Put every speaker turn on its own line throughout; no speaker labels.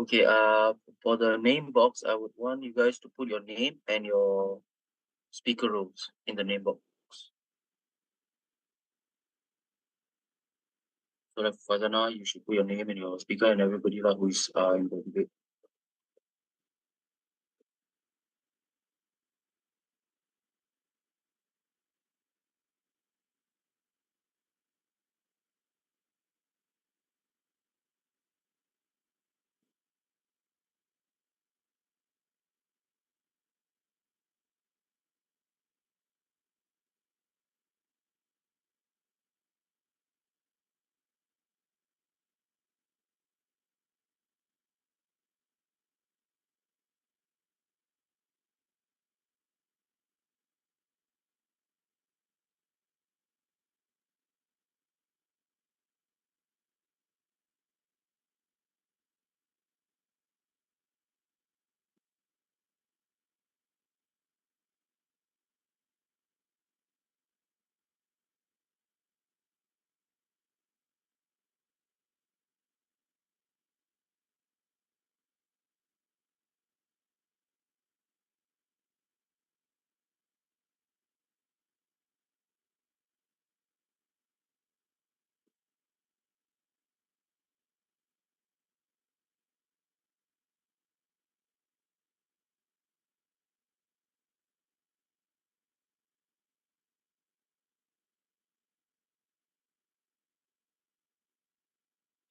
Okay, for the name box, I would want you guys to put your name and your speaker roles in the name box. So like for now, you should put your name and your speaker and everybody who is in the debate.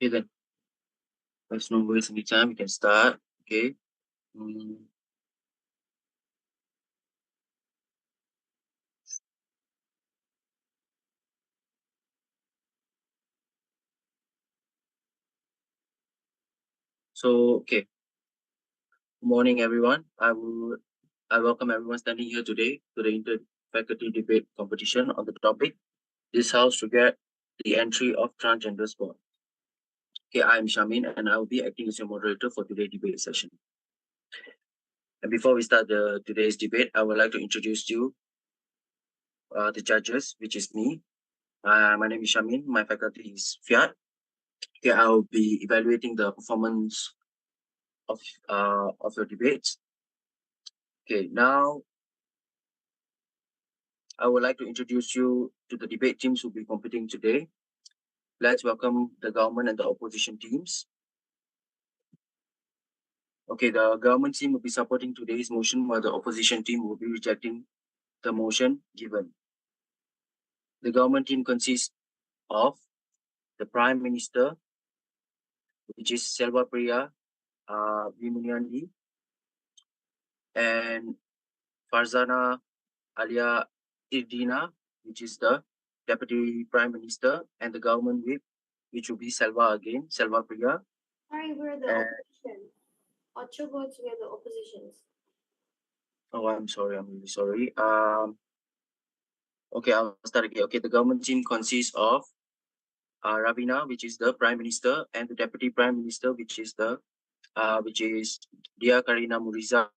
Okay, then there's no waste any time. We can start. Okay. Okay. Good morning, everyone. I welcome everyone standing here today to the inter-faculty debate competition on the topic, this house to get the entry of transgender sport. Okay, I'm Shamin and I will be acting as your moderator for today's debate session. And before we start today's debate, I would like to introduce you the judges, which is me. My name is Shamin. My faculty is Fiat. Okay, I will be evaluating the performance of your debates. Okay, now I would like to introduce you to the debate teams who will be competing today. Let's welcome the government and the opposition teams. Okay, the government team will be supporting today's motion while the opposition team will be rejecting the motion given. The government team consists of the Prime Minister, which is Selva Priya Vimunyandi, and Farzana Alia Irdina, which is the Deputy Prime Minister, and the government whip, which will be Selva again, Selva Priya.
Sorry, we're the opposition. Ocho votes, we're the oppositions.
Oh, I'm sorry. I'm really sorry. Okay, I'll start again. Okay, the government team consists of Ravina, which is the Prime Minister, and the Deputy Prime Minister, which is Dia Karina Muriza.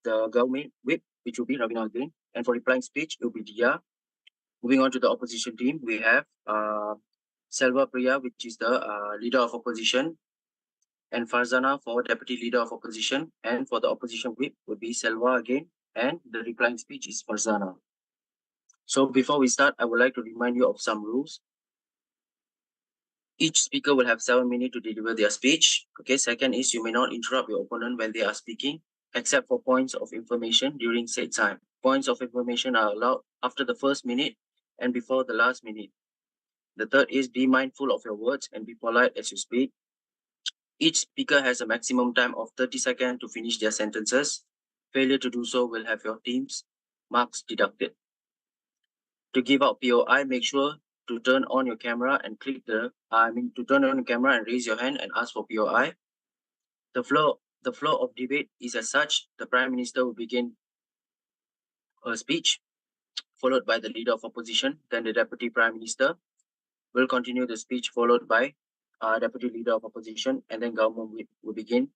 The government whip, which will be Ravina again, and for replying speech, it will be Dia. Moving on to the opposition team, we have Selva Priya, which is the leader of opposition, and Farzana for deputy leader of opposition, and for the opposition whip would be Selva again, and the replying speech is Farzana. So before we start, I would like to remind you of some rules. Each speaker will have 7 minutes to deliver their speech. Okay, second is you may not interrupt your opponent when they are speaking, except for points of information during said time. Points of information are allowed after the first minute and before the last minute. The third is be mindful of your words and be polite as you speak. Each speaker has a maximum time of 30 seconds to finish their sentences. Failure to do so will have your team's marks deducted. To give out POI, make sure to turn on your camera and to turn on your camera and raise your hand and ask for POI. The flow of debate is as such: the Prime Minister will begin her speech, followed by the Leader of Opposition, then the Deputy Prime Minister will continue the speech, followed by Deputy Leader of Opposition, and then government will begin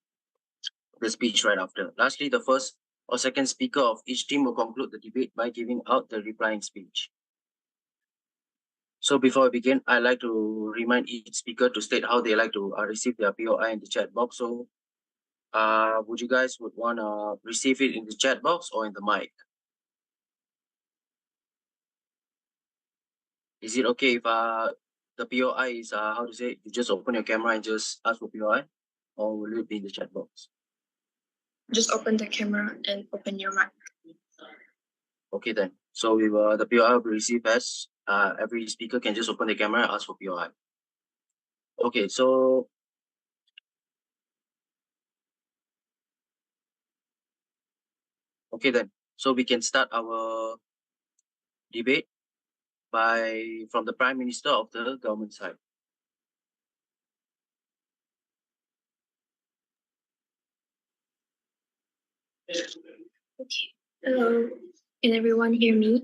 the speech right after. Lastly, the first or second speaker of each team will conclude the debate by giving out the replying speech. So before I begin, I'd like to remind each speaker to state how they like to receive their POI in the chat box. So would you guys would want to receive it in the chat box or in the mic? Is it okay if the POI is how to say, you just open your camera and just ask for POI, or will it be in the chat box?
Just open the camera and open your mic.
Okay then. So we will, the POI will be received as every speaker can just open the camera and ask for POI. Okay, so okay then. So we can start our debate from the Prime Minister of the government side.
Okay. Hello. Can everyone hear me?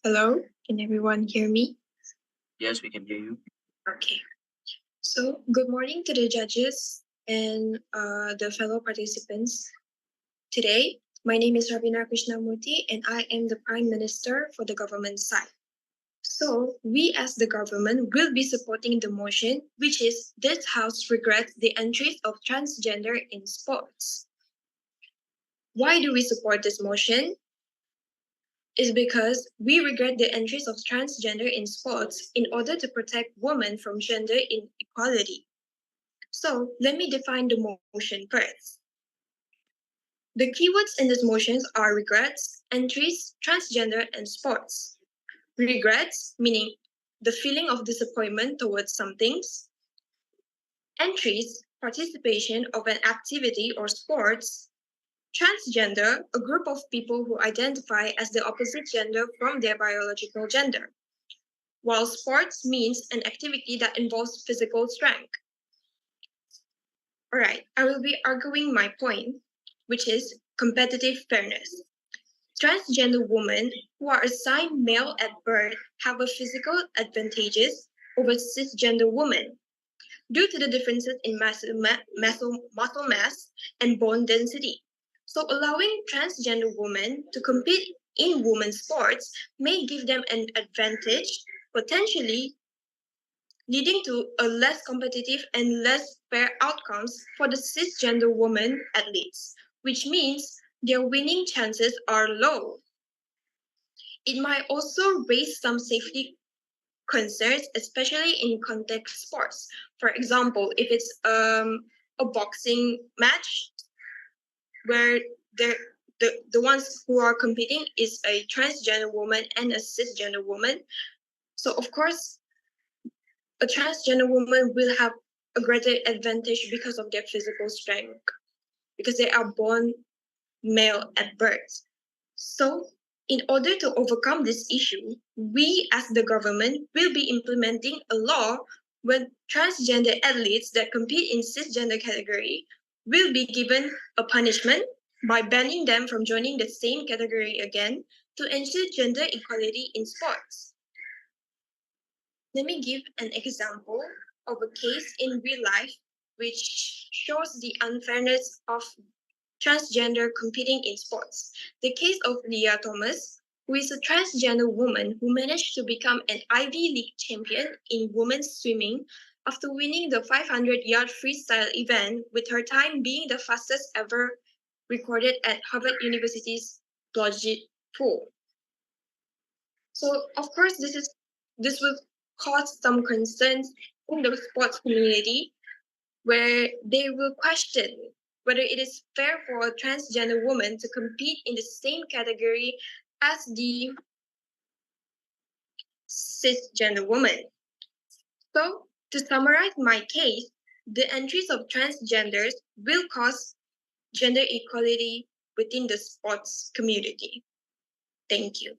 Hello. Can everyone hear me?
Yes, we can hear you.
Okay. So, good morning to the judges and the fellow participants. Today, my name is Ravina Krishnamurthy and I am the Prime Minister for the government side. So, we as the government will be supporting the motion, which is this House regrets the entries of transgender in sports. Why do we support this motion? Is because we regret the entries of transgender in sports in order to protect women from gender inequality. So let me define the motion first. The keywords in this motion are regrets, entries, transgender, and sports. Regrets, meaning the feeling of disappointment towards some things. Entries, participation of an activity or sports. Transgender, a group of people who identify as the opposite gender from their biological gender. While sports means an activity that involves physical strength. All right, I will be arguing my point, which is competitive fairness. Transgender women who are assigned male at birth have a physical advantages over cisgender women due to the differences in muscle mass and bone density. So allowing transgender women to compete in women's sports may give them an advantage, potentially leading to a less competitive and less fair outcomes for the cisgender women athletes, which means their winning chances are low. It might also raise some safety concerns, especially in contact sports. For example, if it's a boxing match where the ones who are competing is a transgender woman and a cisgender woman. So of course, a transgender woman will have a greater advantage because of their physical strength, because they are born male at birth. So, in order to overcome this issue, we as the government will be implementing a law when transgender athletes that compete in cisgender category will be given a punishment by banning them from joining the same category again to ensure gender equality in sports. Let me give an example of a case in real life which shows the unfairness of transgender competing in sports. The case of Leah Thomas, who is a transgender woman who managed to become an Ivy League champion in women's swimming after winning the 500-yard freestyle event, with her time being the fastest ever recorded at Harvard University's Blodgett Pool. So, of course, this will cause some concerns in the sports community where they will question whether it is fair for a transgender woman to compete in the same category as the cisgender woman. So, to summarize my case, the entries of transgenders will cause gender equality within the sports community. Thank you.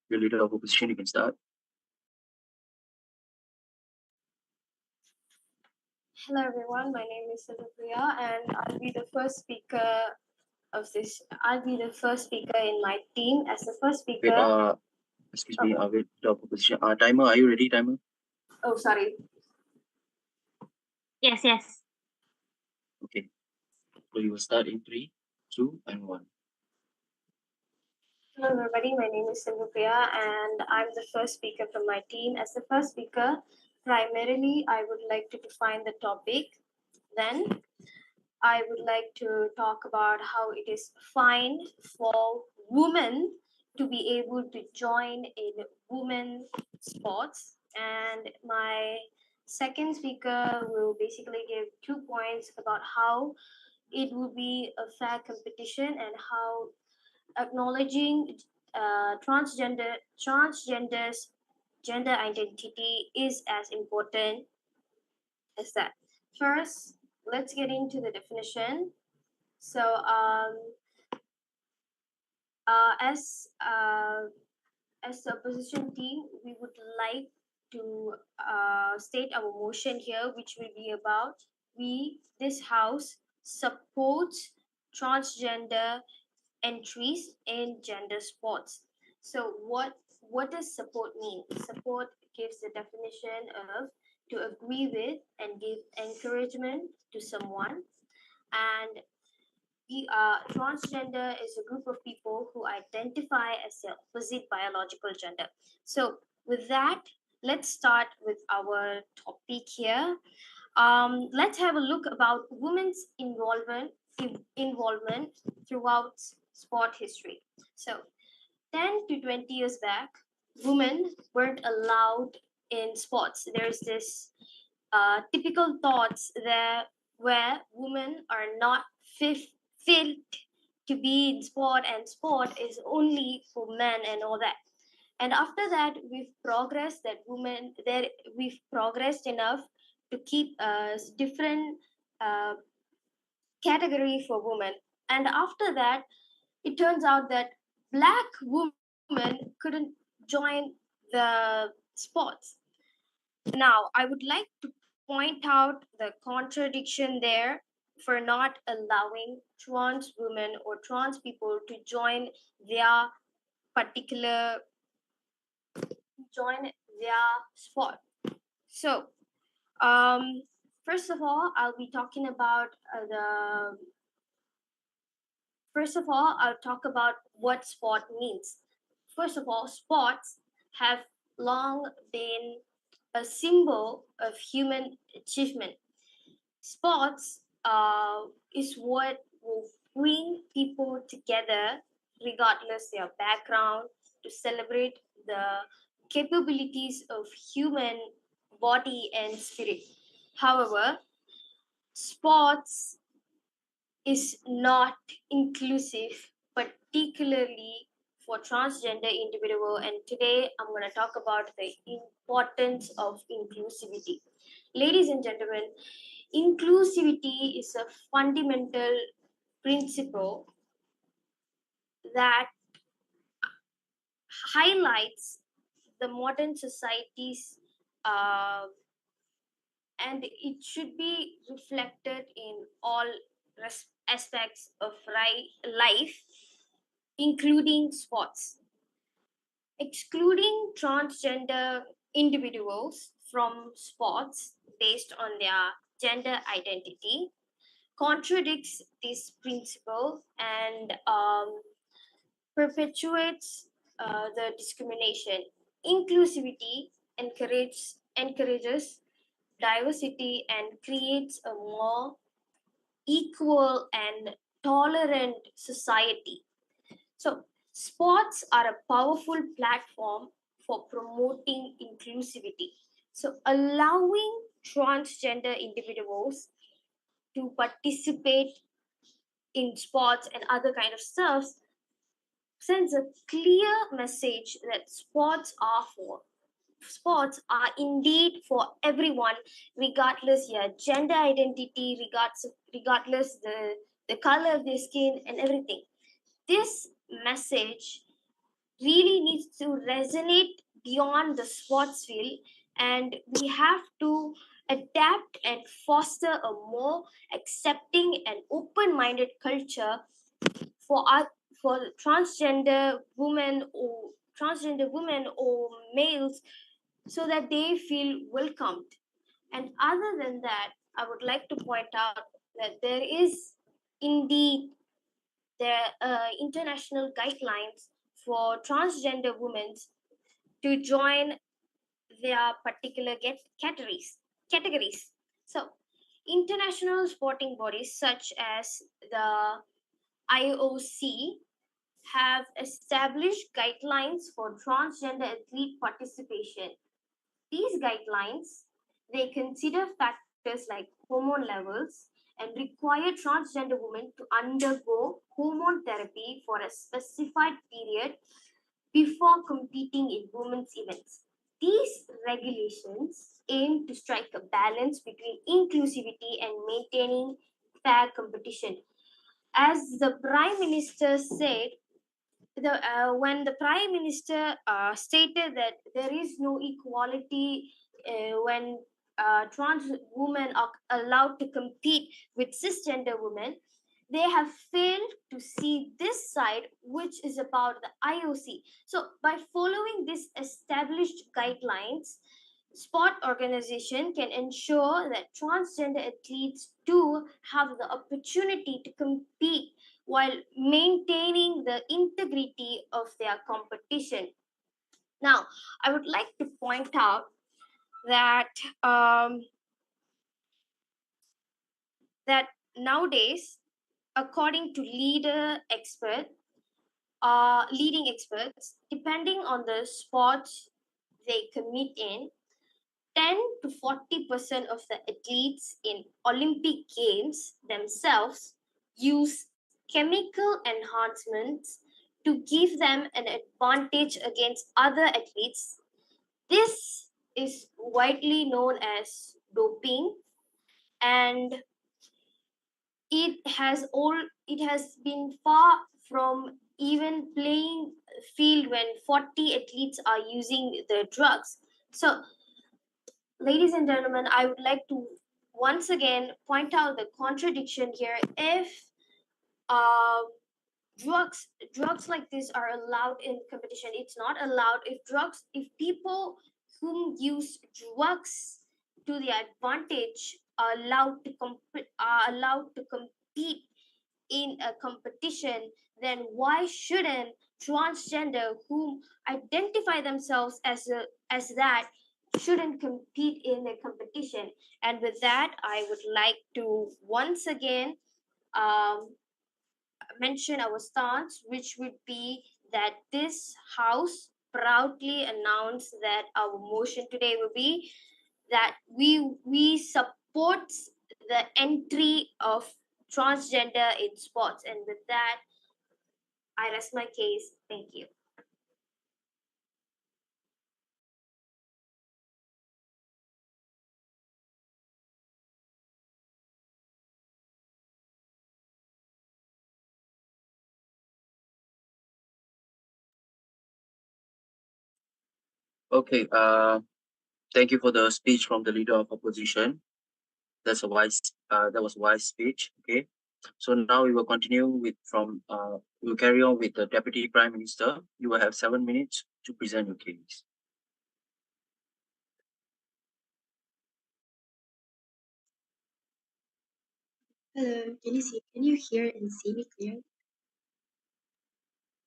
Your leader of opposition, you can start.
Hello everyone, my name is Salupriya and I'll be the first speaker of this. I'll be the first speaker in my team as the first speaker.
Wait, excuse me, wait, leader of opposition. Timer, are you ready, timer?
Oh, sorry.
Yes.
Okay. So you will start in 3, 2, and 1.
Hello everybody, my name is Salupriya and I'm the first speaker from my team. As the first speaker, primarily I would like to define the topic. Then I would like to talk about how it is fine for women to be able to join in women sports. And my second speaker will basically give 2 points about how it would be a fair competition and how acknowledging transgenders gender identity is as important as that. First, let's get into the definition. So, uh, as uh, as the opposition team, we would like to state our motion here, which will be about this house supports transgender entries in gender sports. So, what does support mean? Support gives the definition of to agree with and give encouragement to someone, and transgender is a group of people who identify as their opposite biological gender. So, with that, let's start with our topic here. Let's have a look about women's involvement throughout sport history. So, 10 to 20 years back, women weren't allowed in sports. There's this typical thoughts there where women are not fit to be in sport and sport is only for men and all that. And after that, we've progressed enough to keep a different uh, category for women. And after that, it turns out that black women couldn't join the sports. Now, I would like to point out the contradiction there for not allowing trans women or trans people to their particular join their sport. So, first of all, I'll be talking about the. First of all, I'll talk about what sport means. First of all, sports have long been a symbol of human achievement. Sports is what will bring people together, regardless their background, to celebrate the capabilities of human body and spirit. However, sports is not inclusive, particularly for transgender individual. And today I'm going to talk about the importance of inclusivity. Ladies and gentlemen, inclusivity is a fundamental principle that highlights the modern society's uh, and it should be reflected in all aspects of life, including sports. Excluding transgender individuals from sports based on their gender identity contradicts this principle and perpetuates the discrimination. Inclusivity encourages diversity and creates a more equal and tolerant society. So, sports are a powerful platform for promoting inclusivity. So, allowing transgender individuals to participate in sports and other kind of stuff sends a clear message that sports are indeed for everyone, regardless your gender identity, regardless the color of their skin and everything. This message really needs to resonate beyond the sports field, and we have to adapt and foster a more accepting and open-minded culture for us, for transgender women or males, so that they feel welcomed. And other than that, I would like to point out that there is indeed there international guidelines for transgender women to join their particular categories. So, international sporting bodies such as the IOC have established guidelines for transgender athlete participation. These guidelines, they consider factors like hormone levels and require transgender women to undergo hormone therapy for a specified period before competing in women's events. These regulations aim to strike a balance between inclusivity and maintaining fair competition. As the Prime Minister said, when the Prime Minister stated that there is no equality when trans women are allowed to compete with cisgender women, they have failed to see this side, which is about the IOC. So, by following these established guidelines, sport organization can ensure that transgender athletes do have the opportunity to compete while maintaining the integrity of their competition. Now, I would like to point out that um, that nowadays, according to leading experts, depending on the sports they commit in, 10 to 40% of the athletes in Olympic Games themselves use chemical enhancements to give them an advantage against other athletes. This is widely known as doping, and it has been far from even playing field when 40 athletes are using the drugs. So, ladies and gentlemen, I would like to once again point out the contradiction here. If uh, drugs like this are allowed in competition, it's not allowed. If people whom use drugs to their advantage are allowed to compete in a competition, then why shouldn't transgender whom identify themselves as that shouldn't compete in a competition? And with that, I would like to once again um, mention our stance, which would be that this house proudly announced that our motion today will be that we support the entry of transgender in sports. And with that, I rest my case. Thank you.
Okay. Thank you for the speech from the leader of opposition. That was a wise speech. Okay. So now we will continue we will carry on with the Deputy Prime Minister. You will have 7 minutes to present your case.
Hello, can you hear and see me clear?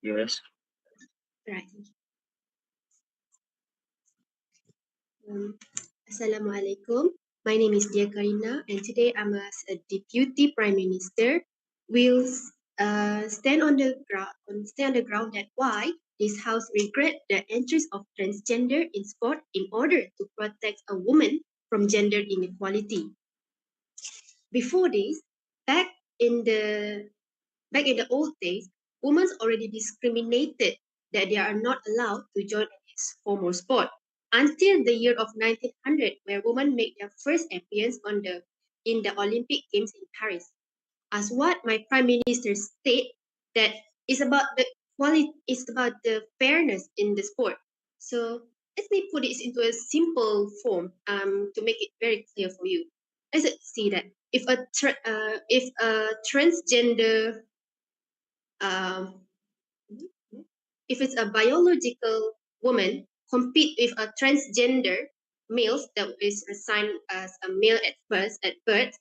Yes.
Right. Assalamualaikum. My name is Dia Karina, and today I'm as a Deputy Prime Minister. Will stand on the ground that why this House regret the entries of transgender in sport in order to protect a woman from gender inequality. Before this, back in the Back in the old days, women already discriminated that they are not allowed to join this form of sport until the year of 1900, where women made their first appearance in the Olympic Games in Paris. As what my Prime Minister state, that is about the quality. It's about the fairness in the sport. So let me put it into a simple form to make it very clear for you. Let's see that if a transgender um, if it's a biological woman compete with a transgender males that is assigned as a male at birth,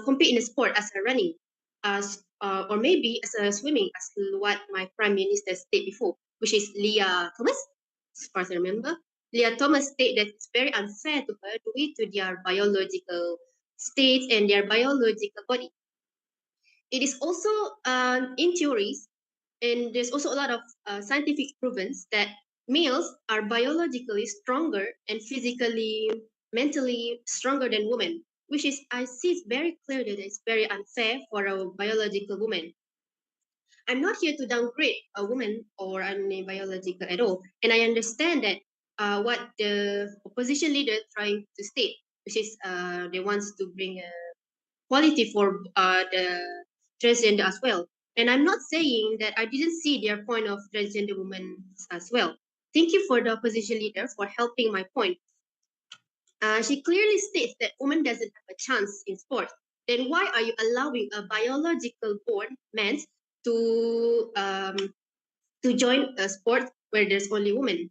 compete in a sport as a running, as or maybe as a swimming, as what my prime minister stated before, which is Leah Thomas. As far as I remember, Leah Thomas stated that it's very unfair to her due to their biological state and their biological body. It is also in theories, and there's also a lot of scientific proofs that males are biologically stronger and physically, mentally stronger than women, which is, I see it's very clear that it's very unfair for a biological woman. I'm not here to downgrade a woman or any biological at all. And I understand that what the opposition leader trying to state, which is they wants to bring a quality for the transgender as well. And I'm not saying that I didn't see their point of transgender women as well. Thank you for the opposition leader for helping my point. She clearly states that women doesn't have a chance in sport. Then why are you allowing a biological born man to join a sport where there's only women?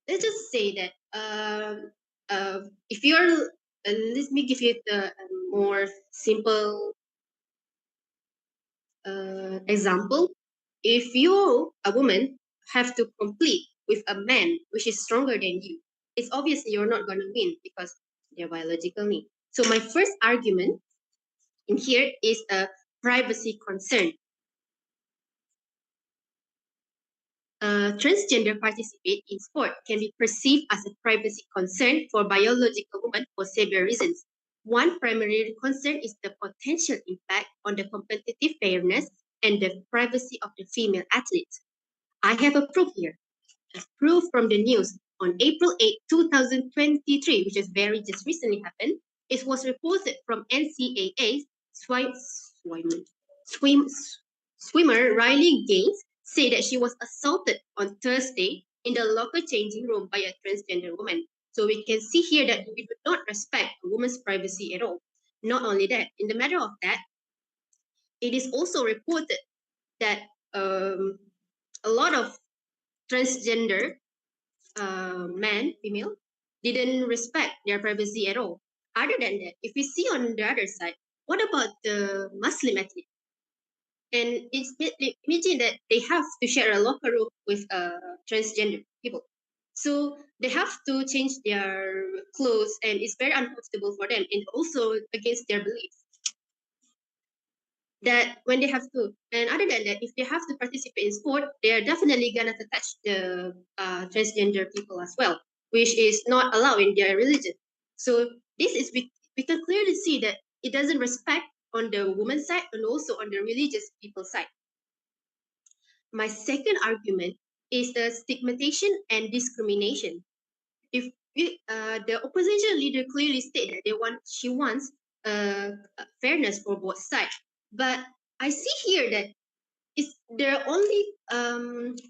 Let's just say that if you're let me give you the more simple example. If you, a woman, have to compete with a man which is stronger than you, it's obviously you're not going to win because they're biologically. So my first argument in here is a privacy concern. Transgender participate in sport can be perceived as a privacy concern for biological women for several reasons. One primary concern is the potential impact on the competitive fairness and the privacy of the female athletes. I have a proof here. A proof from the news on April 8, 2023, which is very just recently happened. It was reported from NCAA swim, swimmer Riley Gaines said that she was assaulted on Thursday in the locker changing room by a transgender woman. So we can see here that we do not respect a woman's privacy at all. Not only that, in the matter of that, it is also reported that a lot of transgender man, female, didn't respect their privacy at all. Other than that, if we see on the other side, what about the Muslim athlete? And it's imagine that they have to share a locker room with transgender people. So they have to change their clothes and it's very uncomfortable for them and also against their beliefs. That when they have to, and other than that, if they have to participate in sport, they are definitely gonna touch the transgender people as well, which is not allowed in their religion. So this is we can clearly see that it doesn't respect on the woman's side and also on the religious people's side. My second argument is the stigmatization and discrimination. If the opposition leader clearly stated that she wants fairness for both sides, but I see here that their only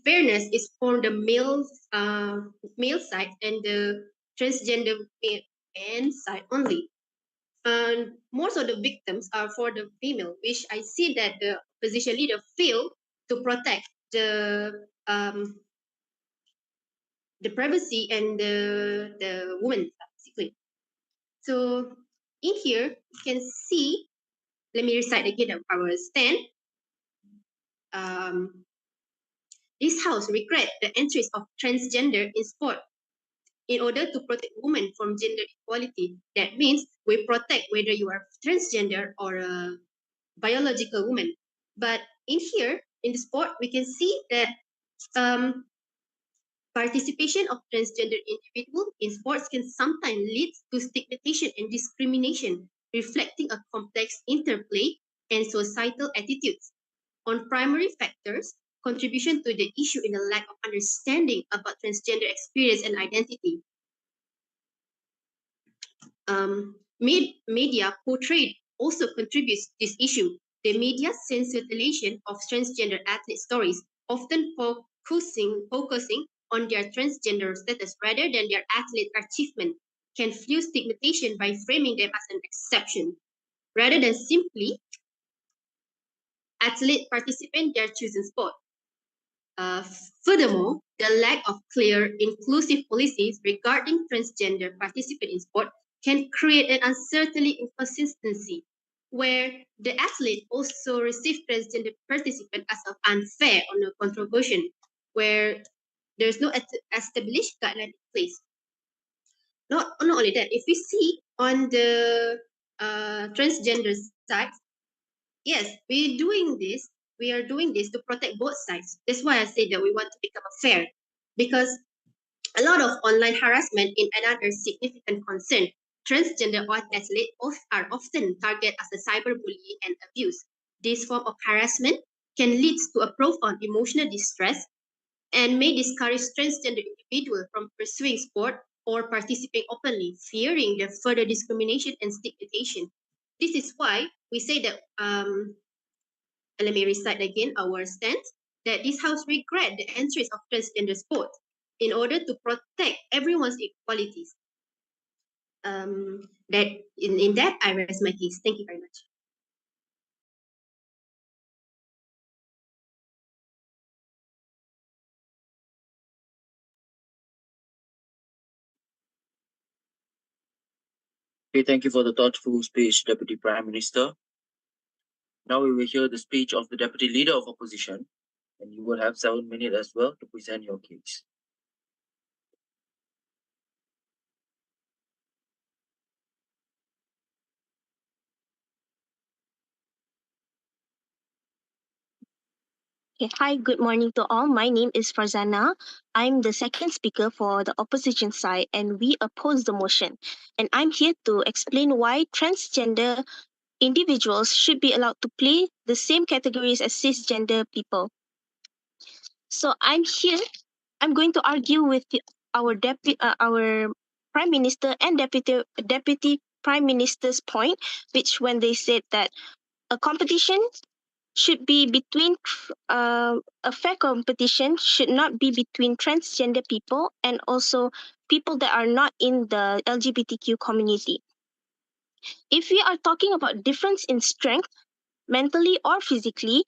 fairness is for the male side and the transgender man side only. And most of the victims are for the female, which I see that the opposition leader failed to protect the privacy and the woman basically. So in here you can see. Let me recite again our stand. This house regret the entries of transgender in sport in order to protect women from gender equality. That means we protect whether you are transgender or a biological woman. But in here, in the sport, we can see that participation of transgender individuals in sports can sometimes lead to stigmatization and discrimination, reflecting a complex interplay and societal attitudes. On primary factors, contribution to the issue in the lack of understanding about transgender experience and identity. Media portrayed also contributes to this issue. The media sensationalization of transgender athlete stories often focusing on their transgender status rather than their athlete achievement, can fuel stigmatization by framing them as an exception, rather than simply athlete participant their chosen sport. Furthermore, the lack of clear, inclusive policies regarding transgender participants in sport can create an uncertainty inconsistency, where the athlete also receive transgender participant as of unfair or no contribution, where there's no established guideline in place. Not only that, if we see on the transgender side, yes, we are doing this to protect both sides. That's why I say that we want to become fair, because a lot of online harassment is another significant concern. Transgender athletes are often targeted as a cyberbullying and abuse. This form of harassment can lead to a profound emotional distress and may discourage transgender individuals from pursuing sport or participating openly, fearing the further discrimination and stigmatization. This is why we say that let me recite again our stance, that this house regret the entries of transgender sports in order to protect everyone's equalities. That in that I rest my case. Thank you very much.
Okay, thank you for the thoughtful speech, Deputy Prime Minister. Now we will hear the speech of the Deputy Leader of Opposition, and you will have 7 minutes as well to present your case.
Okay, hi, good morning to all. My name is Farzana. I'm the second speaker for the opposition side, and we oppose the motion. And I'm here to explain why transgender individuals should be allowed to play the same categories as cisgender people. So I'm going to argue with our Prime Minister and Deputy Prime Minister's point, which when they said that a competition should be between a fair competition should not be between transgender people and also people that are not in the LGBTQ community. If we are talking about difference in strength, mentally or physically,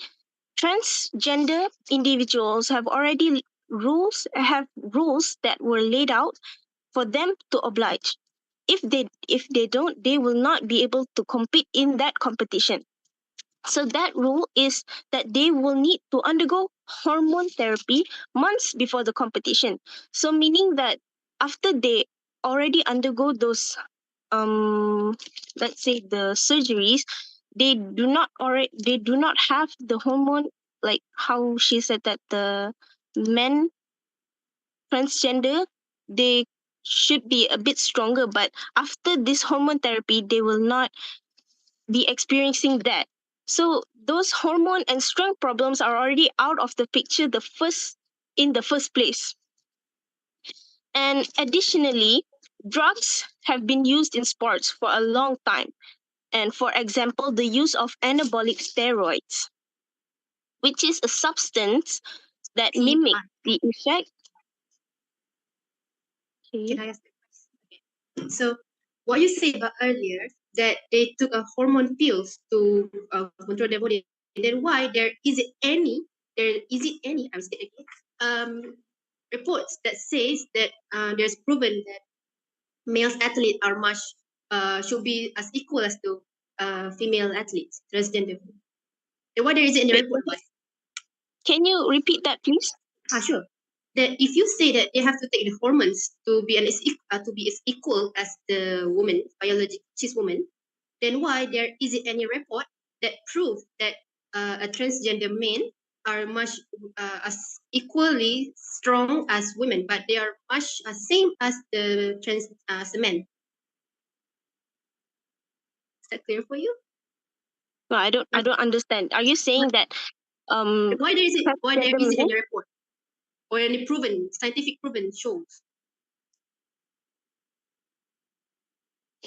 transgender individuals have rules that were laid out for them to oblige. If they don't, they will not be able to compete in that competition. So that rule is that they will need to undergo hormone therapy months before the competition. So meaning that after they already undergo those let's say the surgeries, they do not have the hormone, like how she said that the men transgender, they should be a bit stronger, but after this hormone therapy they will not be experiencing that. So those hormone and strength problems are already out of the picture in the first place. And additionally, drugs have been used in sports for a long time. And for example, the use of anabolic steroids, which is a substance that mimics the effect.
Can I ask a question? So, what you said about earlier, that they took a hormone pills to control their body, and then why is it any I'm saying again, reports that says that there's proven that male athletes are much should be as equal as to female athletes, transgender. And why there is it in the report?
Can you repeat that, please?
Sure. That if you say that they have to take the hormones to be as equal as the woman, biological cis woman, then why there isn't any report that proves that a transgender men are much as equally strong as women, but they are much same as the men. Is that clear for you?
No, I don't understand. Are you saying that
why there isn't any report or any scientific proven shows?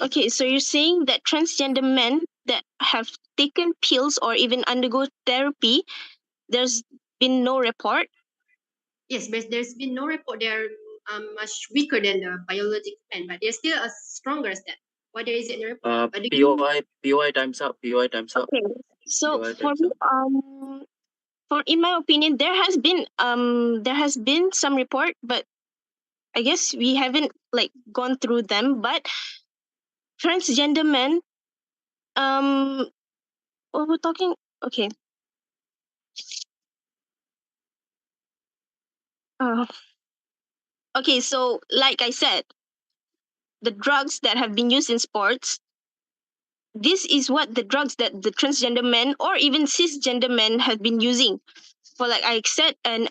Okay, so you're saying that transgender men that have taken pills or even undergo therapy, there's been no report?
Yes, but there's been no report. They are much weaker than the biological men, but they're still as stronger as that. Why there isn't a report?
POI times up. POI times up.
Okay. So
POI
for
times
me,
up.
for in my opinion, there has been some report, but I guess we haven't like gone through them. But transgender men, what we're talking. Okay. Okay, so like I said, the drugs that have been used in sports, this is what the drugs that the transgender men or even cisgender men have been using. For like I said, an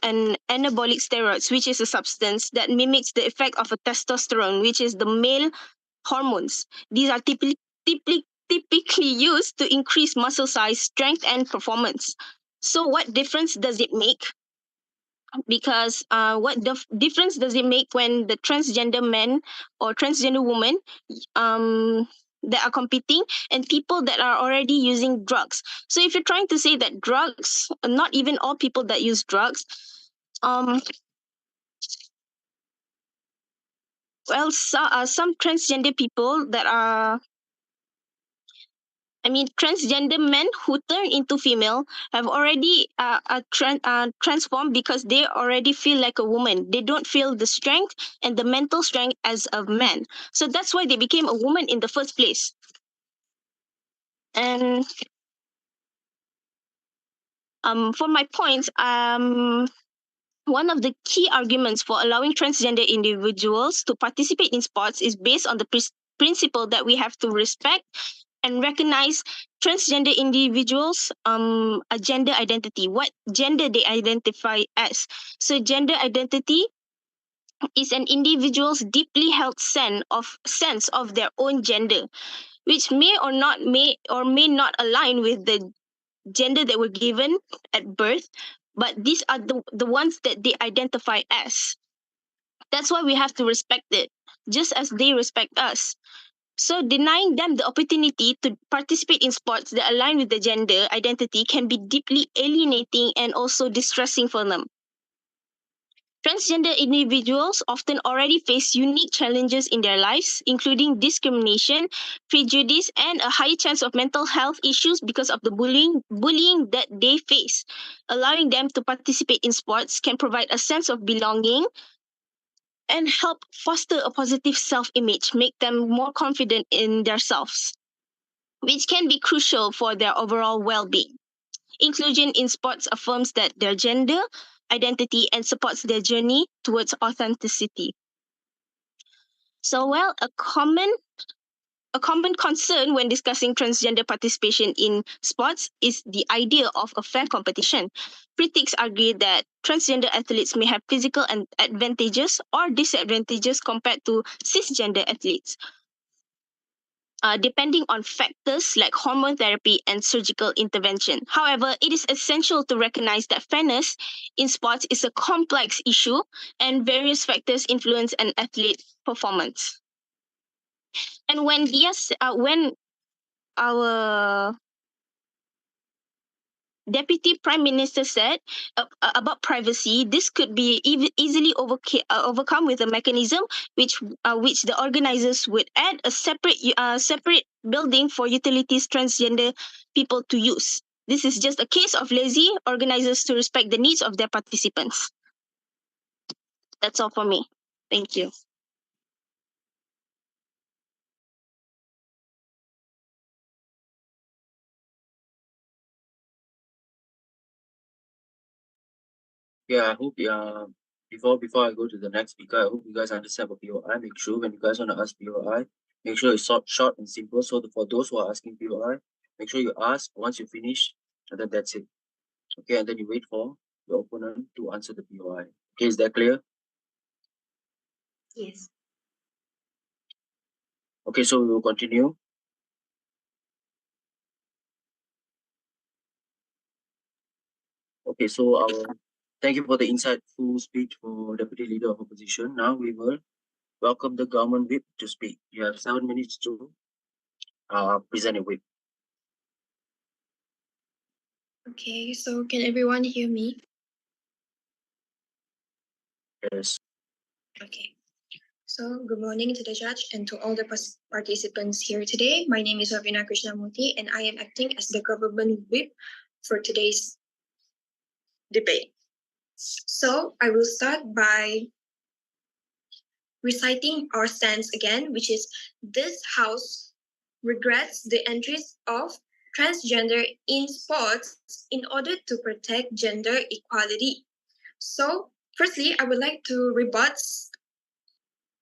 anabolic steroids, which is a substance that mimics the effect of a testosterone, which is the male hormones. These are typically used to increase muscle size, strength, and performance. So what difference does it make? Because what difference does it make when the transgender men or transgender women that are competing and people that are already using drugs? So if you're trying to say that drugs, not even all people that use drugs, well, some transgender people that are, I mean, transgender men who turn into female have already transformed because they already feel like a woman. They don't feel the strength and the mental strength as a man. So that's why they became a woman in the first place. And for my points, one of the key arguments for allowing transgender individuals to participate in sports is based on the principle that we have to respect and recognize transgender individuals' a gender identity, what gender they identify as. So gender identity is an individual's deeply held sense of their own gender, which may may not align with the gender that were given at birth, but these are the ones that they identify as. That's why we have to respect it, just as they respect us. So denying them the opportunity to participate in sports that align with the gender identity can be deeply alienating and also distressing for them. Transgender individuals often already face unique challenges in their lives, including discrimination, prejudice, and a high chance of mental health issues because of the bullying that they face. Allowing them to participate in sports can provide a sense of belonging and help foster a positive self-image, make them more confident in themselves, which can be crucial for their overall well-being. Inclusion in sports affirms that their gender identity and supports their journey towards authenticity. So, well, a common concern when discussing transgender participation in sports is the idea of a fair competition. Critics argue that transgender athletes may have physical advantages or disadvantages compared to cisgender athletes, depending on factors like hormone therapy and surgical intervention. However, it is essential to recognize that fairness in sports is a complex issue and various factors influence an athlete's performance. And when our Deputy Prime Minister said about privacy, this could be easily overcome with a mechanism which the organizers would add a separate building for utilities transgender people to use. This is just a case of lazy organizers to respect the needs of their participants. That's all for me. Thank you.
Yeah, I hope before I go to the next speaker, I hope you guys understand about POI. Make sure when you guys want to ask POI, make sure it's short and simple. So for those who are asking POI, make sure you ask once you finish, and then that's it. Okay, and then you wait for your opponent to answer the POI. Okay, is that clear?
Yes.
Okay, so we will continue. Okay, so thank you for the insightful speech for Deputy Leader of Opposition. Now we will welcome the government whip to speak. You have 7 minutes to present your whip.
Okay, so can everyone hear me?
Yes.
Okay. So, good morning to the judge and to all the participants here today. My name is Ravina Krishnamurthy, and I am acting as the government whip for today's debate. So, I will start by reciting our stance again, which is this House regrets the entries of transgender in sports in order to protect gender equality. So, firstly, I would like to rebut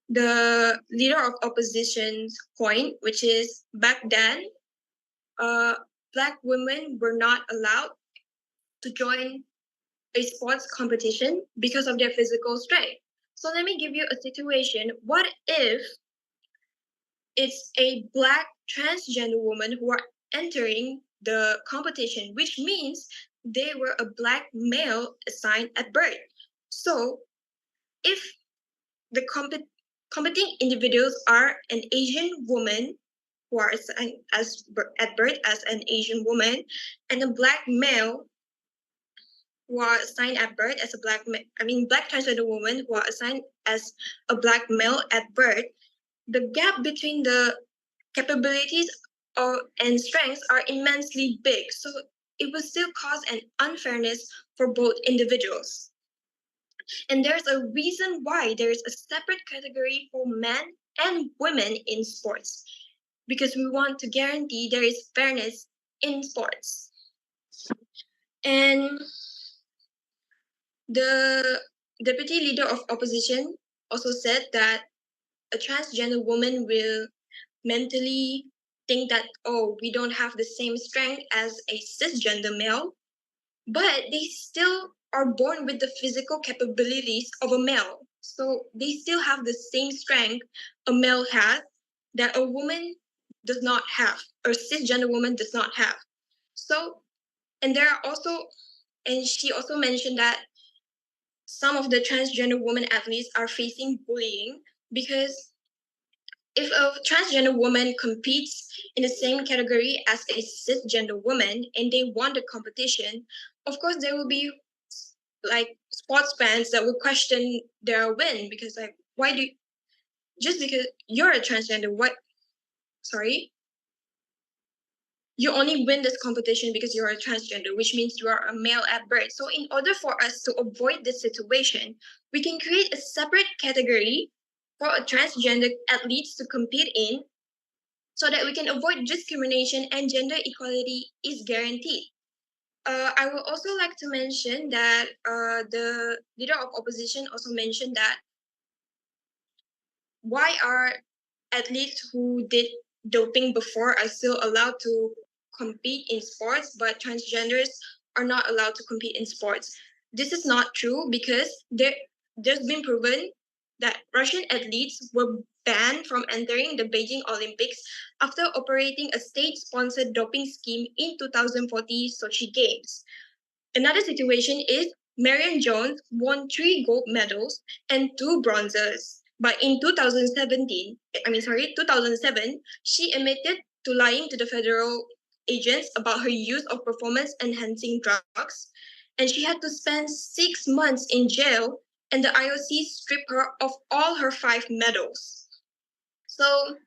the leader of opposition's point, which is back then, Black women were not allowed to join a sports competition because of their physical strength. So let me give you a situation. What if it's a Black transgender woman who are entering the competition, which means they were a Black male assigned at birth? So if the competing individuals are an Asian woman who are assigned at birth as an Asian woman, and a Black male who are assigned at birth as a Black transgender woman who are assigned as a Black male at birth. The gap between the capabilities and strengths are immensely big, so it will still cause an unfairness for both individuals. And there's a reason why there's a separate category for men and women in sports, because we want to guarantee there is fairness in sports. And the deputy leader of opposition also said that a transgender woman will mentally think that, oh, we don't have the same strength as a cisgender male, but they still are born with the physical capabilities of a male. So they still have the same strength a male has that a woman does not have, or cisgender woman does not have. So, and there are also, and she also mentioned that some of the transgender women athletes are facing bullying because if a transgender woman competes in the same category as a cisgender woman and they won the competition, of course there will be like sports fans that will question their win because like why do just because you're a transgender you only win this competition because you're a transgender, which means you are a male at birth. So in order for us to avoid this situation, we can create a separate category for a transgender athletes to compete in so that we can avoid discrimination and gender equality is guaranteed. I would also like to mention that the leader of opposition also mentioned that why are athletes who did doping before are still allowed to compete in sports, but transgenders are not allowed to compete in sports. This is not true because there's been proven that Russian athletes were banned from entering the Beijing Olympics after operating a state-sponsored doping scheme in 2040 Sochi Games. Another situation is Marion Jones won 3 gold medals and 2 bronzes. But in 2007, she admitted to lying to the federal agents about her use of performance enhancing drugs. And she had to spend 6 months in jail, and the IOC stripped her of all her 5 medals. So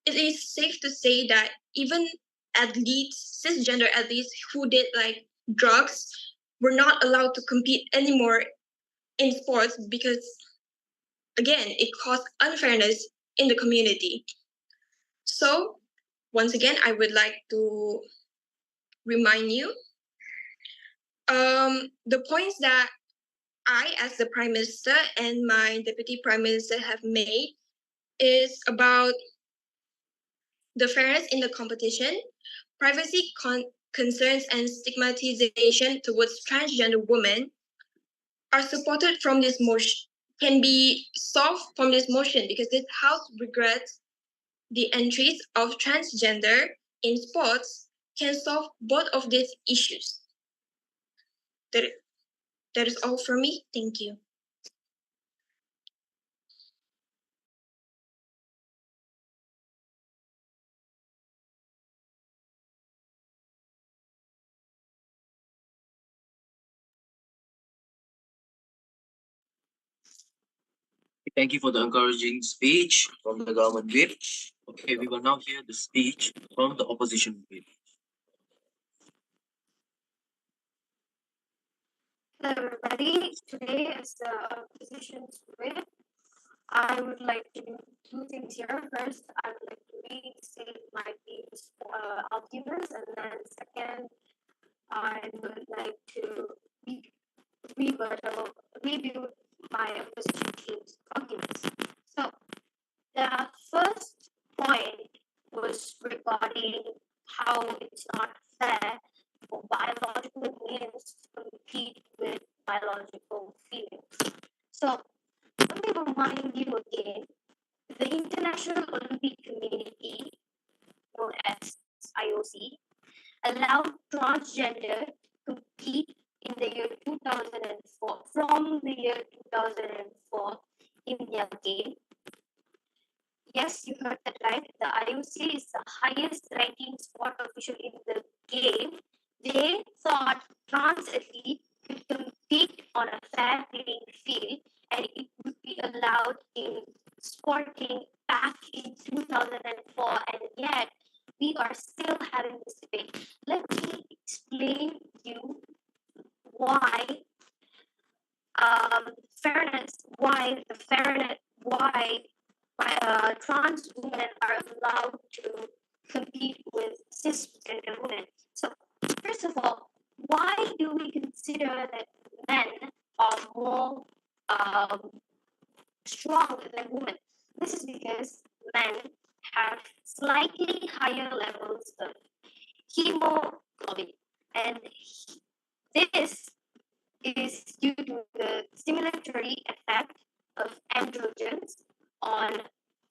it is safe to say that even athletes, cisgender athletes who did like drugs, were not allowed to compete anymore in sports because, again, it caused unfairness in the community. So, once again, I would like to remind you the points that I, as the Prime Minister, and my Deputy Prime Minister have made is about the fairness in the competition, privacy concerns, and stigmatization towards transgender women are supported from this motion, can be solved from this motion because this House regrets the entries of transgender in sports can solve both of these issues. That is all from me. Thank you.
Thank you for the encouraging speech from the government whip. Okay, we will now hear the speech from the opposition whip.
Hello everybody, today as the opposition's whip, I would like to do two things here. First, I would like to restate my team's arguments, and then second, I would like to review my opposition team's arguments. So, the first point was regarding how it's not fair for biological males to compete with biological females. So, let me remind you again, the International Olympic Committee, known as IOC, allowed transgender to compete in the year 2004, from the year 2004 in their game. Yes, you heard that right. The IOC is the highest ranking sport official in the game. They thought trans athletes could compete on a fair playing field and it would be allowed in sporting back in 2004, and yet we are still having this debate. Let me explain you why why trans women are allowed to compete with cisgender women. So, first of all, why do we consider that men are more strong than women? This is because men have slightly higher levels of hemoglobin, and this is due to the stimulatory effect of androgens on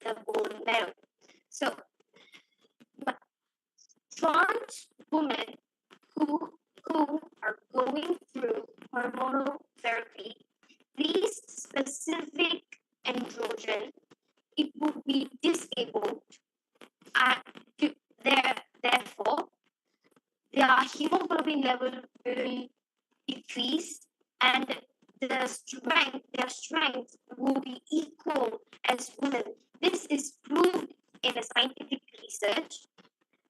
the bone marrow. So, trans women who are going through hormonal therapy, these specific androgen, it will be disabled, and therefore their hemoglobin level will decrease, and their strength will be equal as women. This is proved in a scientific research.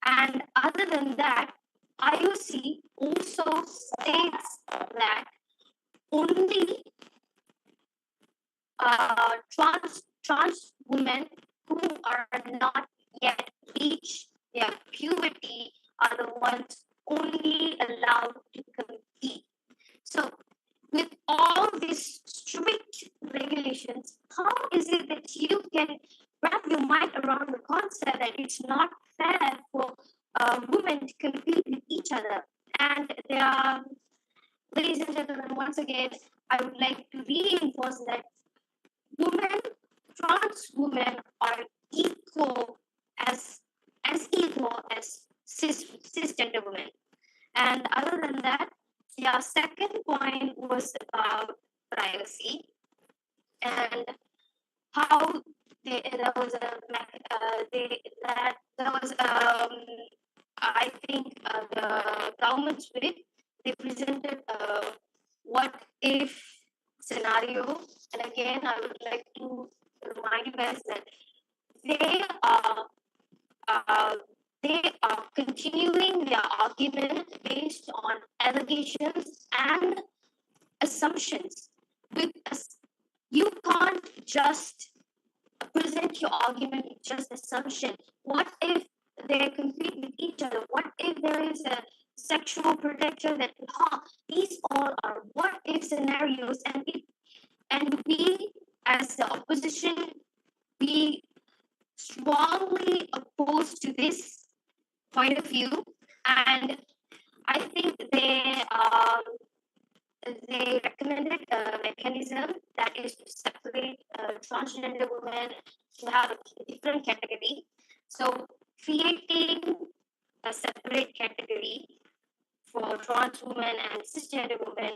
And other than that, IOC also states that only trans women who are not yet reached their puberty are the ones only allowed to compete. So, with all these strict regulations, how is it that you can wrap your mind around the concept that it's not fair for women to compete with each other? And there are, ladies and gentlemen, once again, I would like to reinforce that trans women are equal as equal as cisgender women. And other than that, your second point was about privacy and how there was I think the government's with, they presented a what if scenario, and again I would like to remind you guys that they are uh, they are continuing their argument based on allegations and assumptions. With you can't just present your argument with just assumption. What if they compete with each other? What if there is a sexual predator that these all are what if scenarios, and we as the opposition, we strongly opposed to this point of view, and I think they recommended a mechanism that is to separate transgender women to have a different category. So creating a separate category for trans women and cisgender women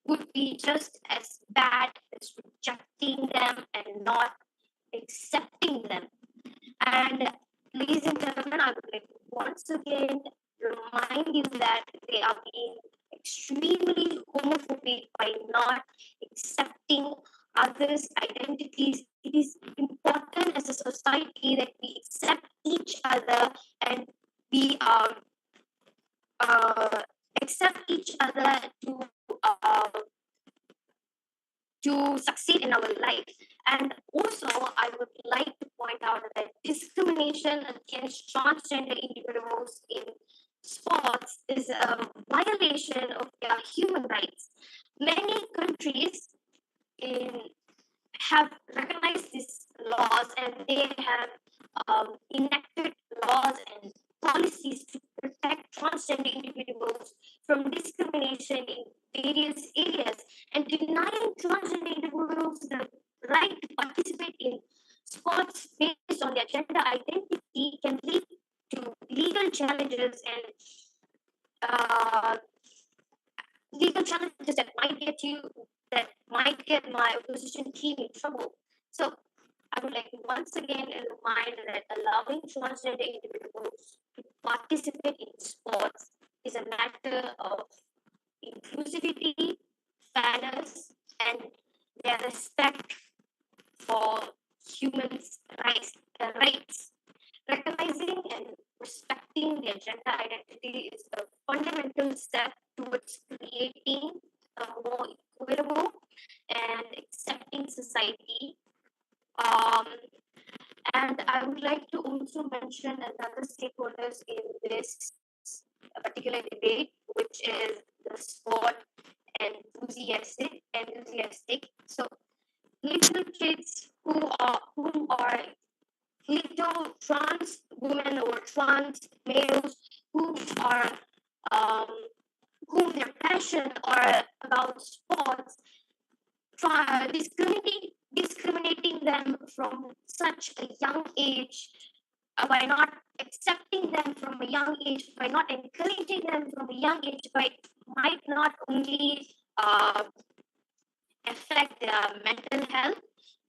would be just as bad as rejecting them and not accepting them. And ladies and gentlemen, I would like to once again remind you that they are being extremely homophobic by not accepting others' identities it is important as a society that we accept each other and we accept each other to succeed in our life. And also, I would like to point out that discrimination against transgender individuals in sports is a violation of their human rights. Many countries in have recognized these laws and they have enacted laws and policies to protect transgender individuals from discrimination in various areas, and denying transgender individuals the right to participate in sports based on their gender identity can lead to legal challenges and uh, that might get my opposition team in trouble. So I would like to once again remind that allowing transgender individuals to participate in sports is a matter of inclusivity, fairness, and their respect for humans' rights. Recognizing and respecting their gender identity is a fundamental step towards creating a more equitable and accepting society. Um, and I would like to also mention another stakeholders in this particular debate, which is the sport enthusiastic. So little kids who are little trans women or trans males who are um, whom their passion are about sports, discriminating them from such a young age, by not accepting them from a young age, by not encouraging them from a young age, might not only affect their mental health,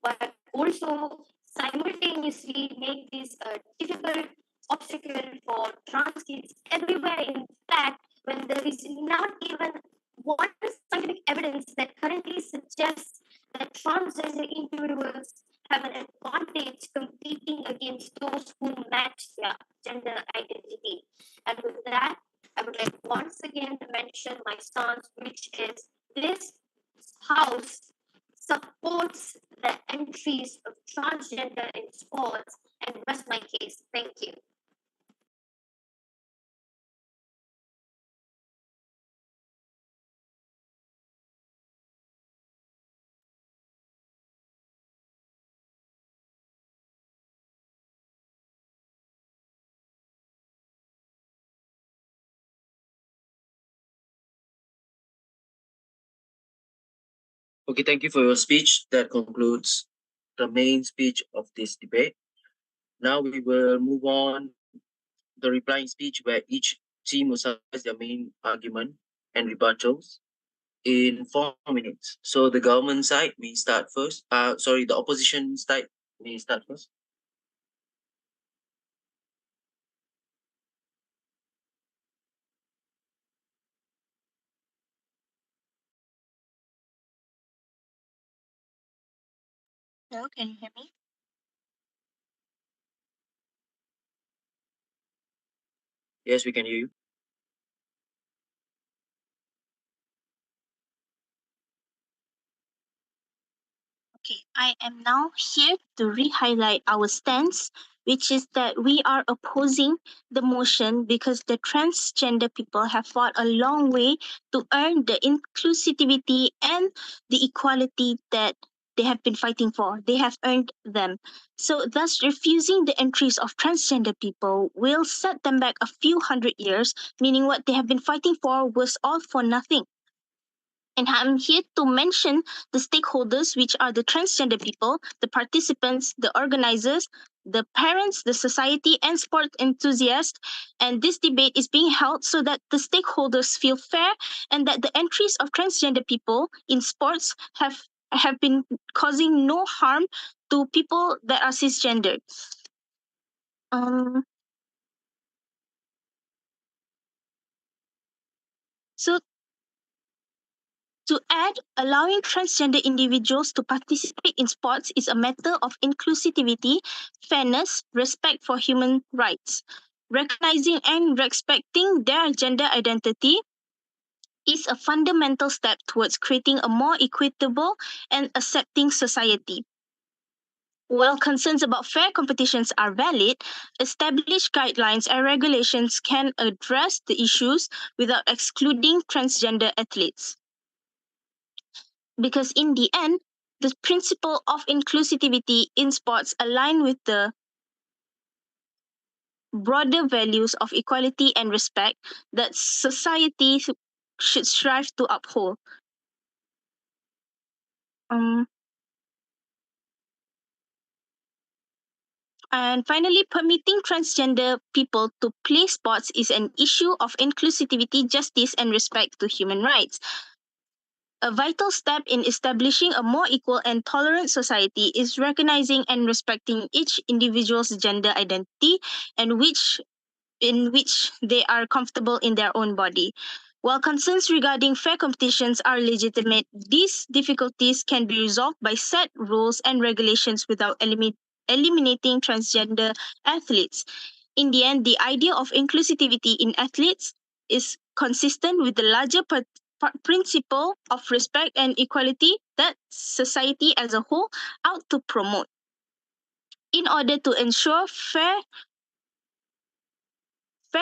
but also simultaneously make this a difficult obstacle for trans kids everywhere. In fact, when there is not even one scientific evidence that currently suggests that transgender individuals have an advantage competing against those who match their gender identity. And with that, I would like once again to mention my stance, which is this House supports the entries of transgender in sports, and rest my case. Thank you.
Okay, thank you for your speech. That concludes the main speech of this debate. Now we will move on the replying speech where each team will summarize their main argument and rebuttals in 4 minutes. So the government side may start first. The opposition side may start first.
Hello, can you hear me?
Yes, we can hear you.
Okay, I am now here to re-highlight our stance, which is that we are opposing the motion because the transgender people have fought a long way to earn the inclusivity and the equality that they have been fighting for. They have earned them. So, thus, refusing the entries of transgender people will set them back a few hundred years, meaning what they have been fighting for was all for nothing. And I'm here to mention the stakeholders, which are the transgender people, the participants, the organizers, the parents, the society, and sport enthusiasts. And this debate is being held so that the stakeholders feel fair and that the entries of transgender people in sports have been causing no harm to people that are cisgendered. So To add, allowing transgender individuals to participate in sports is a matter of inclusivity, fairness, respect for human rights. Recognizing and respecting their gender identity is a fundamental step towards creating a more equitable and accepting society. While concerns about fair competitions are valid, established guidelines and regulations can address the issues without excluding transgender athletes. Because in the end, the principle of inclusivity in sports align with the broader values of equality and respect that society should strive to uphold. And finally, permitting transgender people to play sports is an issue of inclusivity, justice, and respect to human rights. A vital step in establishing a more equal and tolerant society is recognizing and respecting each individual's gender identity and in which they are comfortable in their own body. While concerns regarding fair competitions are legitimate, these difficulties can be resolved by set rules and regulations without eliminating transgender athletes. In the end, the idea of inclusivity in athletes is consistent with the larger principle of respect and equality that society as a whole ought to promote. In order to ensure fair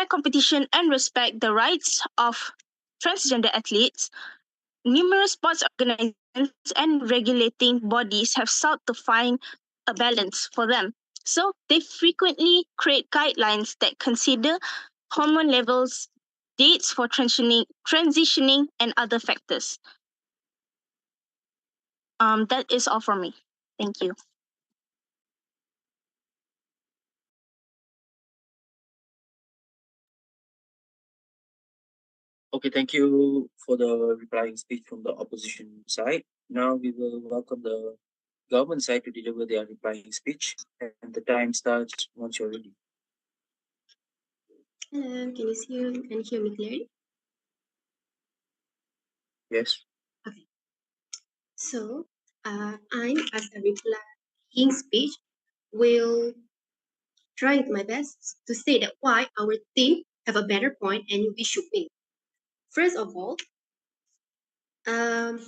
competition and respect the rights of transgender athletes, numerous sports organizations and regulating bodies have sought to find a balance for them. So they frequently create guidelines that consider hormone levels, dates for transitioning, and other factors. That is all from me. Thank you.
Okay, thank you for the replying speech from the opposition side. Now we will welcome the government side to deliver their replying speech, and the time starts once you're ready.
Hello, can you hear me clearly?
Yes.
Okay. So, I, as a replying speech, will try my best to say that why our team have a better point and we should win. First of all, from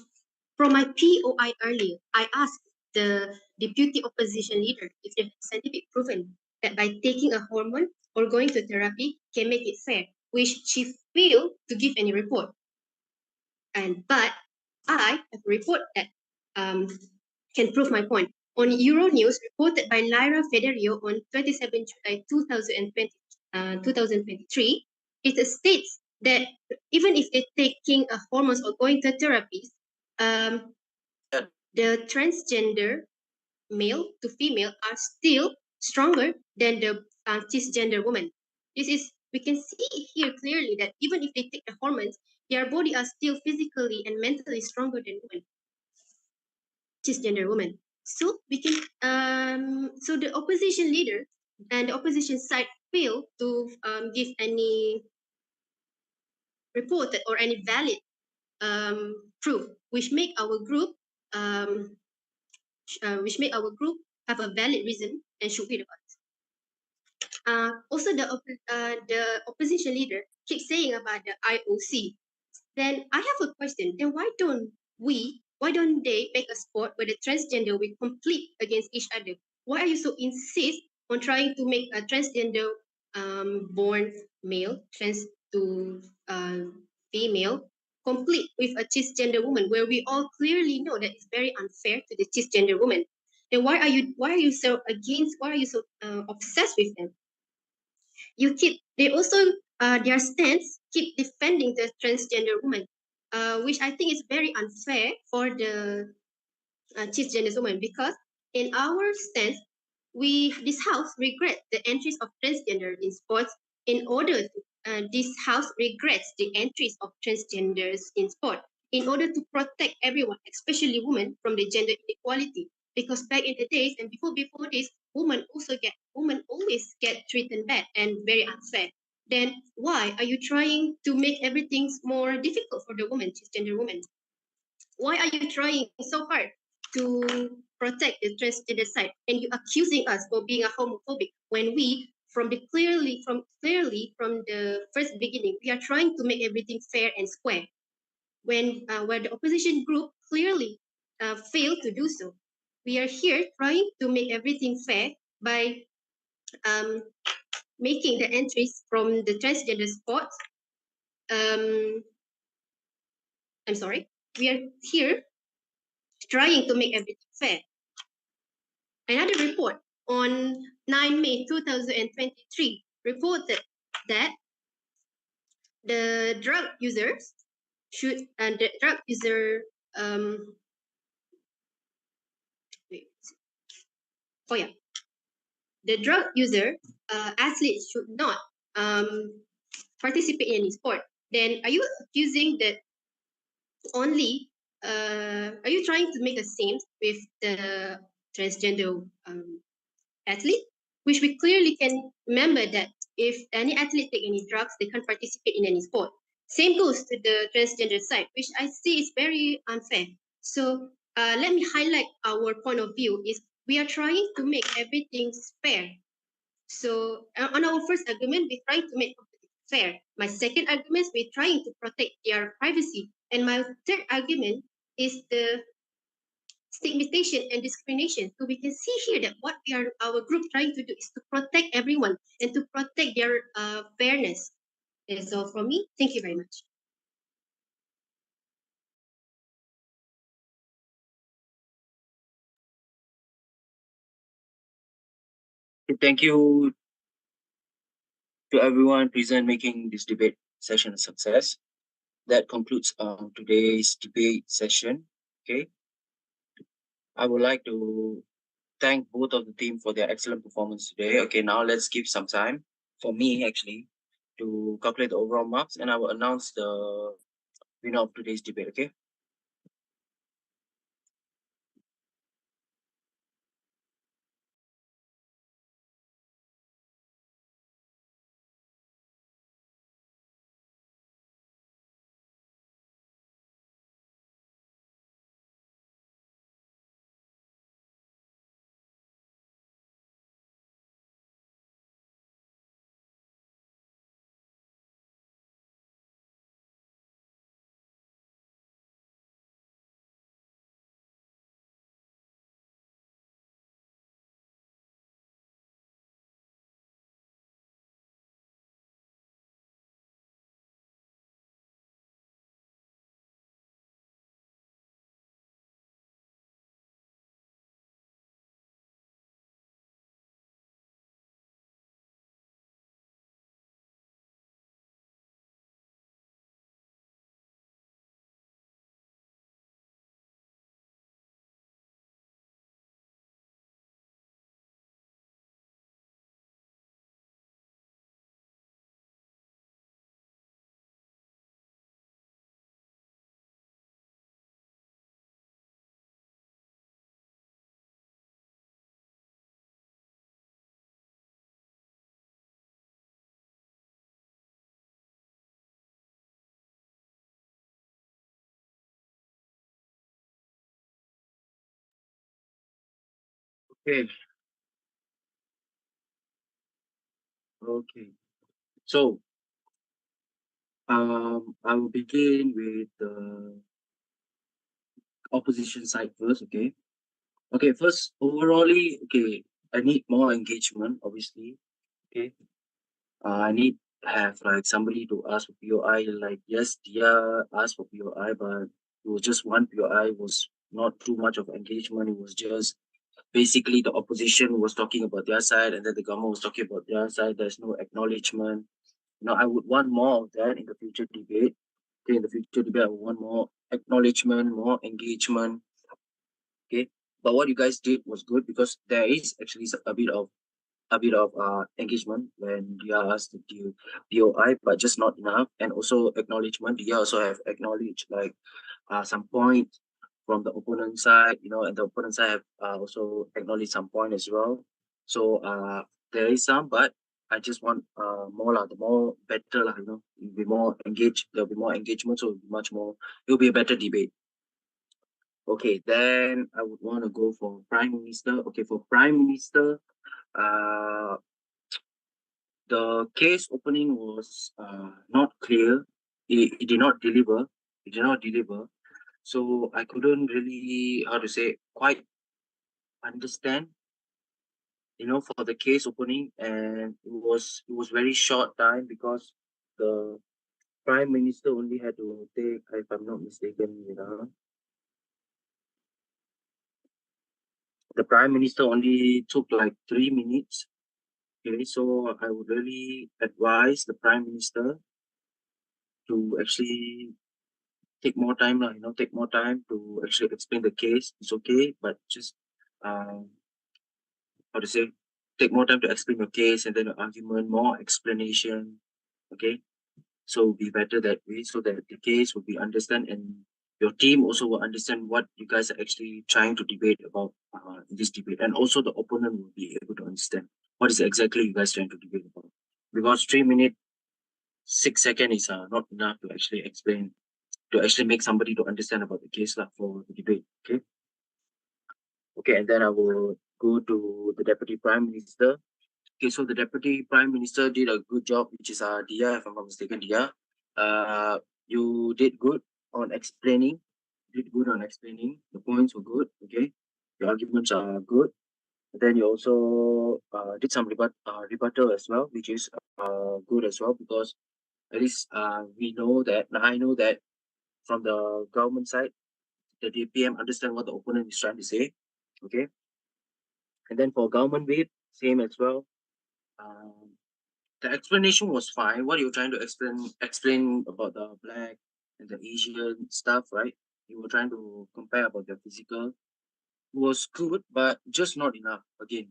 my POI earlier, I asked the deputy opposition leader if they have scientific proven that by taking a hormone or going to therapy can make it fair, which she failed to give any report. But I have a report that can prove my point. On Euronews, reported by Lyra Federio on 27 July 2023, it states that even if they're taking hormones or going to therapies, the transgender male to female are still stronger than the cisgender woman. We can see here clearly that even if they take the hormones, their body are still physically and mentally stronger than women, cisgender women. So we can so the opposition leader and the opposition side failed to give any reported or any valid proof, which make our group have a valid reason and should be about. Also, the opposition leader keeps saying about the IOC. Then I have a question. Then why don't they make a sport where the transgender will compete against each other? Why are you so insist on trying to make a transgender born male trans to female complete with a cisgender woman, where we all clearly know that it's very unfair to the cisgender woman? Then why are you so against? Why are you so obsessed with them? They also their stance keep defending the transgender woman, which I think is very unfair for the cisgender woman, because in our stance, this house regret the entries of transgender in sports. This house regrets the entries of transgenders in sport in order to protect everyone, especially women, from the gender inequality. Because back in the days and before this, women always get treated bad and very unfair. Then why are you trying to make everything more difficult for the woman, cisgender woman? why are you trying so hard to protect the transgender side, and you accusing us for being a homophobic when we from the clearly from the first beginning we are trying to make everything fair and square when where the opposition group clearly failed to do so. We are here trying to make everything fair by um, making the entries from the transgender sports. I'm sorry. We are here trying to make everything fair. Another report on 9 May 2023 reported that the drug users should and the drug user wait, oh yeah, the drug user athletes should not participate in any sport. Then are you accusing that only are you trying to make a same with the transgender athlete, which we clearly can remember that if any athlete take any drugs, they can't participate in any sport. Same goes to the transgender side, which I see is very unfair. So let me highlight our point of view is we are trying to make everything fair. So on our first argument, we're trying to make it fair. My second argument, we're trying to protect their privacy. And my third argument is the stigmatization and discrimination. So we can see here that what we are our group trying to do is to protect everyone and to protect their fairness. That's all from me. Thank you very much.
Thank you to everyone present making this debate session a success. That concludes today's debate session. Okay, I would like to thank both of the team for their excellent performance today. Okay, now let's give some time for me actually to calculate the overall marks, and I will announce the winner of today's debate. Okay. Okay. Okay. So I will begin with the opposition side first. Okay. Okay. First, overallly, okay, I need more engagement, obviously. Okay. I need to have like somebody to ask for POI. Like yes, Dia asked for POI, but it was just one POI. It was not too much of engagement. It was just basically the opposition was talking about their side, and then the government was talking about their side. There's no acknowledgement. I would want more of that in the future debate. Okay, in the future debate, I would want more acknowledgement, more engagement. Okay, but what you guys did was good because there is actually a bit of engagement when you are asked to do POI, but just not enough. And also acknowledgement. You also have acknowledged like some points from the opponent side, and the opponent side have also acknowledged some point as well. So there is some, but I just want more lah. The more better lah. You'll be more engaged. There'll be more engagement, so it'll be much more. It'll be a better debate. Okay, then I would want to go for Prime Minister. Okay, for Prime Minister, the case opening was not clear. It did not deliver. It did not deliver. So I couldn't really, how to say, quite understand, for the case opening, and it was very short time because the Prime Minister only had to take, if I'm not mistaken, the Prime Minister only took like 3 minutes. Okay, so I would really advise the Prime Minister to actually take more time, take more time to actually explain the case. It's okay, but just how to say, take more time to explain your case and then your argument, more explanation. Okay, so be better that way, so that the case will be understand and your team also will understand what you guys are actually trying to debate about in this debate, and also the opponent will be able to understand what is exactly you guys trying to debate about. Because 3 minutes 6 seconds is not enough to actually explain, to actually make somebody to understand about the case for the debate. Okay. Okay, and then I will go to the Deputy Prime Minister. Okay, so the Deputy Prime Minister did a good job, which is Dia, if I'm not mistaken, Dia. You did good on explaining. Did good on explaining. The points were good. Okay, the arguments are good. Then you also did some rebuttal as well, which is good as well, because at least we know that, I know that from the government side, the DPM understand what the opponent is trying to say. Okay, and then for government whip, same as well. Um, the explanation was fine. What you're trying to explain about the black and the Asian stuff, right? You were trying to compare about the physical. It was good, but just not enough. Again,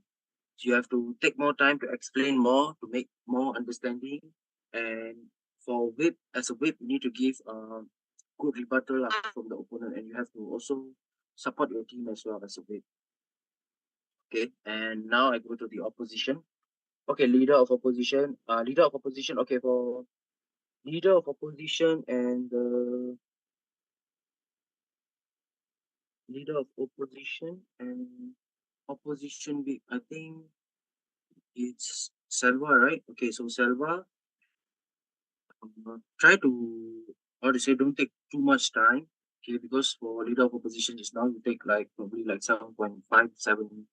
so you have to take more time to explain more, to make more understanding. And for whip, as a whip, you need to give good rebuttal from the opponent, and you have to also support your team as well as a whip. Okay, and now I go to the opposition. Okay, leader of opposition. Leader of opposition. Okay, for leader of opposition and the leader of opposition and opposition week, I think it's Selva, right? Okay, so Selva, try to, how to say, don't take too much time. Okay, because for leader of opposition just now, you take like probably like 7.57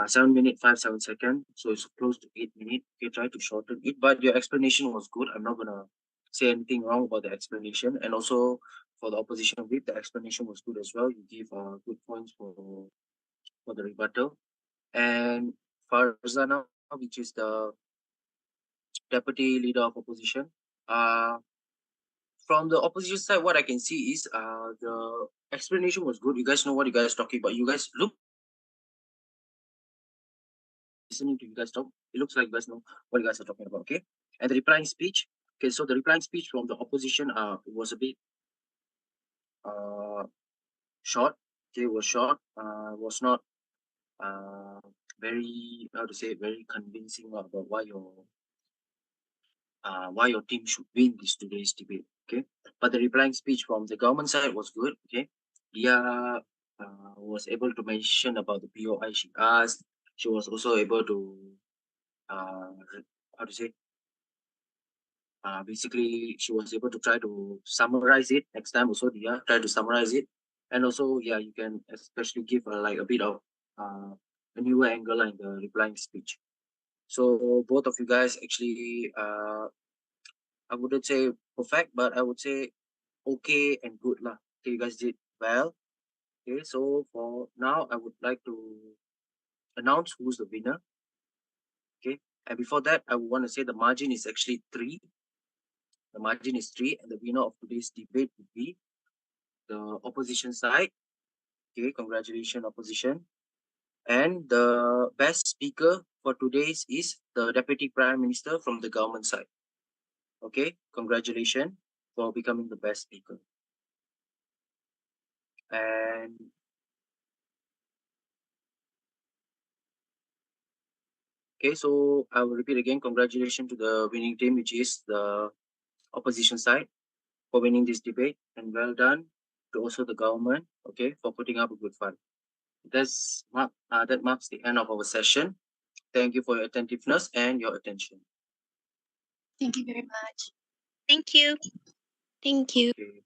7 minutes 57 seconds, so it's close to 8 minutes. Okay, try to shorten it, but your explanation was good. I'm not gonna say anything wrong about the explanation. And also for the opposition whip, the explanation was good as well. You give good points for the rebuttal. And Farzana, which is the deputy leader of opposition, uh from the opposition side, what I can see is the explanation was good. You guys know what you guys are talking about. You guys look listening to you guys talk, it looks like you guys know what you guys are talking about. Okay, and the replying speech. Okay, so the replying speech from the opposition was a bit uh short. Okay, was short. Was not very, how to say, very convincing about why your team should win this today's debate. Okay, but the replying speech from the government side was good. Okay, Dia was able to mention about the POI she asked. She was also able to how to say, basically she was able to try to summarize it next time. Also, Dia try to summarize it, and also, yeah, you can especially give like a bit of a newer angle in the replying speech. So both of you guys actually, I wouldn't say perfect, but I would say okay and good lah. Okay, you guys did well. Okay, so for now, I would like to announce who's the winner. Okay, and before that, I would want to say the margin is actually 3. The margin is 3, and the winner of today's debate would be the opposition side. Okay, congratulations, opposition. And the best speaker for today's is the Deputy Prime Minister from the government side. Okay, congratulations for becoming the best speaker. And okay, so I will repeat again, congratulations to the winning team, which is the opposition side, for winning this debate, and well done. to also the government, okay, for putting up a good fight. That marks the end of our session. Thank you for your attentiveness and your attention.
Thank you very much.
Thank you. Thank you.
Okay.